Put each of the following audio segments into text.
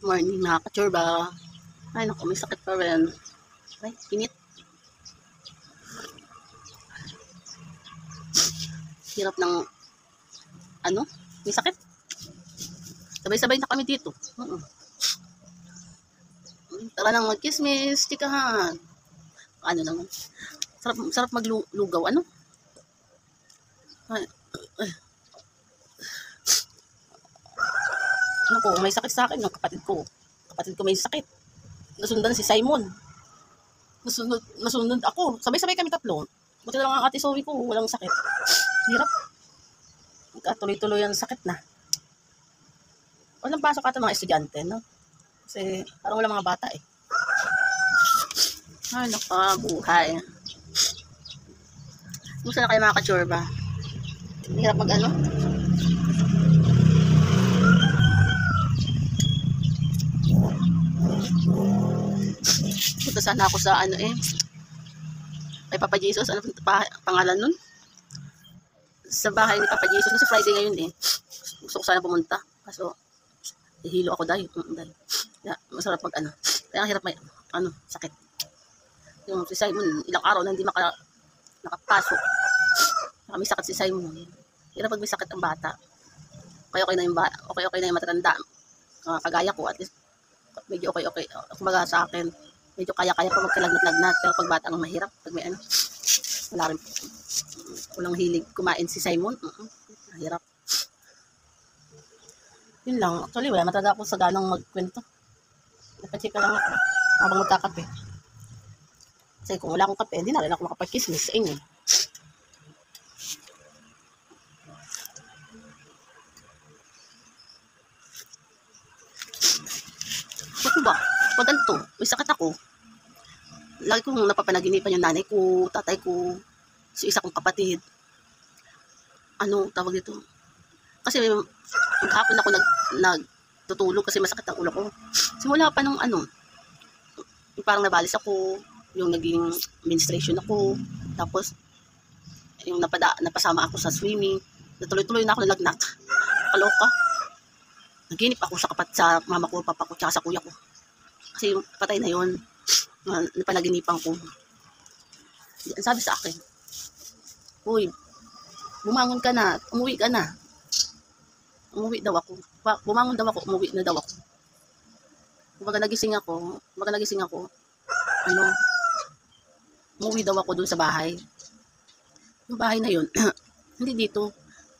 Good morning mga kachorba. Ay naku, may sakit pa rin. Ay, init. Hirap ng, may sakit. Sabay-sabay na kami dito. Tara nang magkismis, chikahan. Ano naman. Sarap maglugaw, ano? Ay, ano po, may sakit sa akin ng kapatid ko. Kapatid ko may sakit. Nasundan si Simon. Nasunod ako. Sabay-sabay kami tatlo. Buti na lang ang ate Zoe ko, walang sakit. Hirap. Tuloy-tuloy ang sakit na. Walang pasok ata mga estudyante, no? Kasi parang walang mga bata eh. Ay, nakabuhay. Kumusta na kayo mga kachorba? Hirap mag-ano? Punta sana ako sa kay Papa Jesus. Ano pangalan nun? Sa bahay ni Papa Jesus. Kasi Friday ngayon eh. Gusto ko sana pumunta. Kaso, hihilo ako dahil. Yeah, masarap mag Kaya ang hirap may, sakit. Yung si Simon, ilang araw na hindi nakapasok. May sakit si Simon. Hirap pag may sakit ang bata. Okay na yung matanda. Kagaya ko, at least, medyo okay. Kumbaga sa akin, medyo kaya-kaya pa magkalagnat-lagnat. Pero pag bata ang mahirap, pag may wala rin. Walang hilig kumain si Simon. Mahirap. Yun lang. Actually, wala mataga ako sa ganang magkwento. Napachika lang ako habang magkakape. Kasi kung wala akong kape, hindi na rin ako makapagkismis sa inyo. Bakit ba? Pag ganito, may sakit ako. Lagi kong napapanaginipan yung nanay ko, tatay ko, si isa kong kapatid. Tawag dito? Kasi maghapon ako nagtutulog kasi masakit ang ulo ko. Simula pa nung parang nabalis ako, yung naging menstruation ako, tapos yung napasama ako sa swimming, natuloy-tuloy na ako nalagnak. Kaloka. Naginip ako sa mama ko, papa ko, tsaka sa kuya ko. Kasi yung patay na yun, napanaginipan ko. Ang sabi sa akin, uy, bumangon ka na, umuwi ka na. Umuwi daw ako. Bumangon daw ako, umuwi na daw ako. Kumbaga nagising ako, umuwi daw ako dun sa bahay. Yung bahay na yun, hindi dito.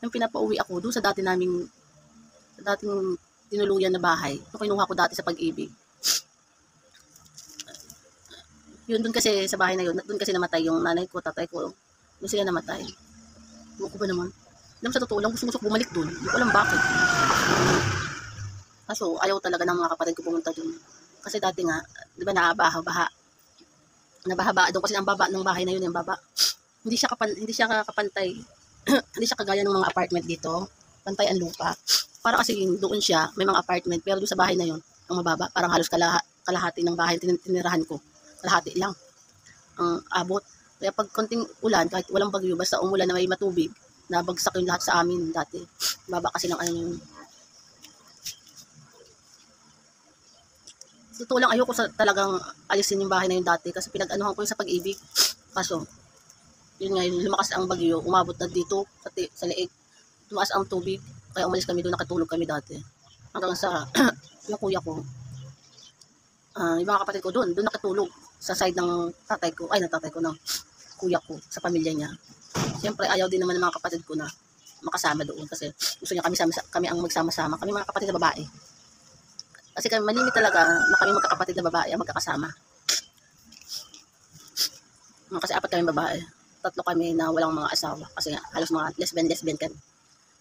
Yung pinapauwi ako dun sa dating tinuluyan na bahay. Yung kinuha ko dati sa Pag-ibig. Yun dun kasi sa bahay na yun, dun kasi namatay yung nanay ko, tatay ko. Doon sila namatay. Ano ko ba naman? Alam sa totoo lang, gusto bumalik dun. Hindi ko alam bakit. Kaso ayaw talaga ng mga kapatid ko pumunta dun. Kasi dati nga, di ba nabaha doon kasi ang baba ng bahay na yun, yung baba. Hindi siya kapantay. Hindi siya kagaya ng mga apartment dito. Pantay ang lupa. Para kasi doon siya, may mga apartment, pero doon sa bahay na yun, ang mababa, parang halos kalahati ng bahay tinirahan ko. Kalahati lang ang abot. Kaya pag konting ulan, kahit walang bagyo, basta umulan na may matubig, nabagsak yung lahat sa amin dati. Baba kasi ng yun. Totoo lang, ayoko talagang alisin yung bahay na yun dati kasi pinag-anuhan ko yung sa Pag-ibig. Kaso, yun nga, lumakas ang bagyo, umabot na dito, sa leeg, tumaas ang tubig, kaya umalis kami doon, nakatulog kami dati. Hanggang sa, yung kuya ko, yung mga kapatid ko doon nakatulog, sa side ng tatay ko, ng kuya ko, sa pamilya niya. Siyempre, ayaw din naman ng mga kapatid ko na makasama doon kasi gusto niya kami ang magsama-sama, kami mga kapatid na babae. Kasi kami malimit talaga na kami magkakapatid na babae ang magkakasama. Kasi 4 kami babae. 3 kami na walang mga asawa. Kasi halos mga lesbian kami.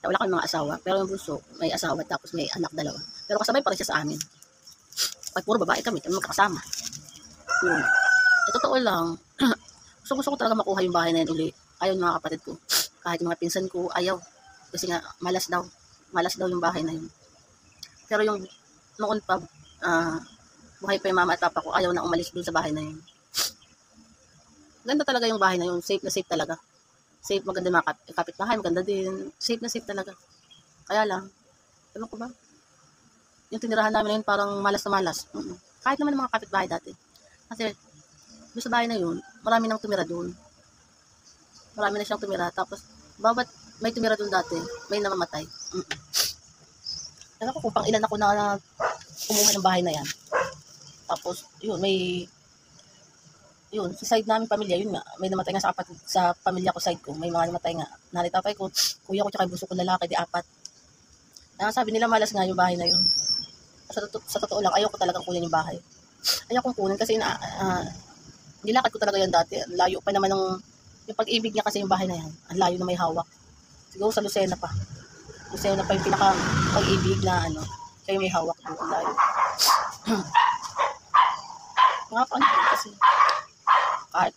Kaya wala kami mga asawa. Pero yung bunso, may asawa tapos may anak 2. Pero kasabay pa rin siya sa amin. Kaya puro babae kami magkakasama. Yun. Totoo lang. Gusto ko talaga makuha yung bahay na yun uli. Ayaw ng mga kapatid ko. Kahit yung mga pinsan ko, ayaw. Kasi nga, malas daw. Malas daw yung bahay na yun. Pero yung noon pa, buhay pa yung mama at papa ko, ayaw na umalis dun sa bahay na yun. Ganda talaga yung bahay na yun. Safe na safe talaga. Safe, maganda mga kapitbahay, maganda din. Safe na safe talaga. Kaya lang, alam ko ba? yung tinirahan namin ngayon parang malas na malas. Kahit naman ng mga kapitbahay dati. Kasi doon sa bahay na yun, marami nang tumira doon. Marami na siyang tumira. Tapos, bawat may tumira doon dati, may namamatay. Alam ko kung pang ilan ako na kumuha ng bahay na yan. Tapos, yun, yun, sa side namin pamilya, yun nga, may namatay nga sa pamilya ko, side ko, may mga namatay nga. Nanay tatay ko, kuya ko, tsaka bunso ko lalaki, di 4. Kaya sabi nila malas nga yung bahay na yun. Sa totoo lang, ayaw ko talagang kunin yung bahay. Ayaw kong kunin kasi nilakad ko talaga yan dati. Layo pa naman yung pag-ibig niya kasi yung bahay na yan. Ang layo na may hawak. Siguro sa Lucena pa. Lucena pa yung pinaka pag-ibig na kaya may hawak doon. Ang layo. Mga paano kasi kahit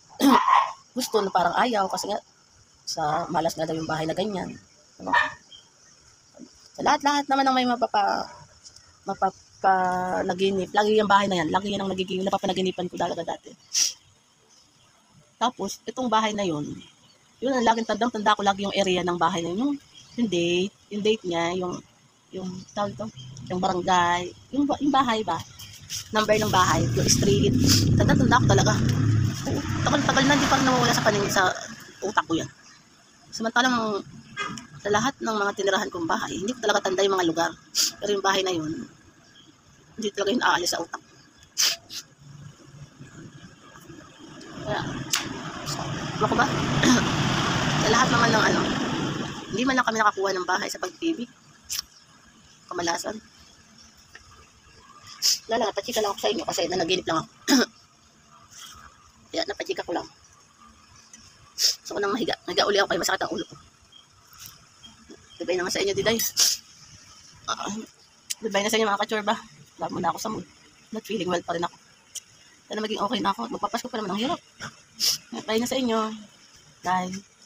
gusto na parang ayaw kasi nga sa malas nga daw yung bahay na ganyan. Sa lahat-lahat naman ng may mapapanaginip. Lagi yung bahay na yan. Lagi yan ang nagiging napapanaginipan ko talaga dati. Tapos, itong bahay na yun ang laging tanda ko lagi yung area ng bahay na yun. Yung date niya, yung tawag ito, yung barangay, yung bahay ba? Number ng bahay, yung street. Tanda ko talaga. Tagal na, hindi pa nawawala sa paningin sa utak ko yan. Samantalang sa lahat ng mga tinirahan kong bahay, hindi ko talaga tanda yung mga lugar. Pero yung bahay na yun, hindi talaga yun aalis sa utak. Kaya, ano ko ba? Sa lahat naman ng hindi man lang kami nakakuha ng bahay sa pag-ibig. Kamalasan. Wala lang, napachika lang ako sa inyo kasi nanaginip lang ako. Kaya napachika ko lang. So ko nang mahiga. Nahiga uli ako kaya masakit ang ulo ko. Goodbye naman sa inyo, Diday. Goodbye na sa inyo mga kachorba. Wala muna ako sa mood. Not feeling well pa rin ako. Sana maging okay na ako. Magpapasko pa naman ang hirap. Goodbye na sa inyo. Bye.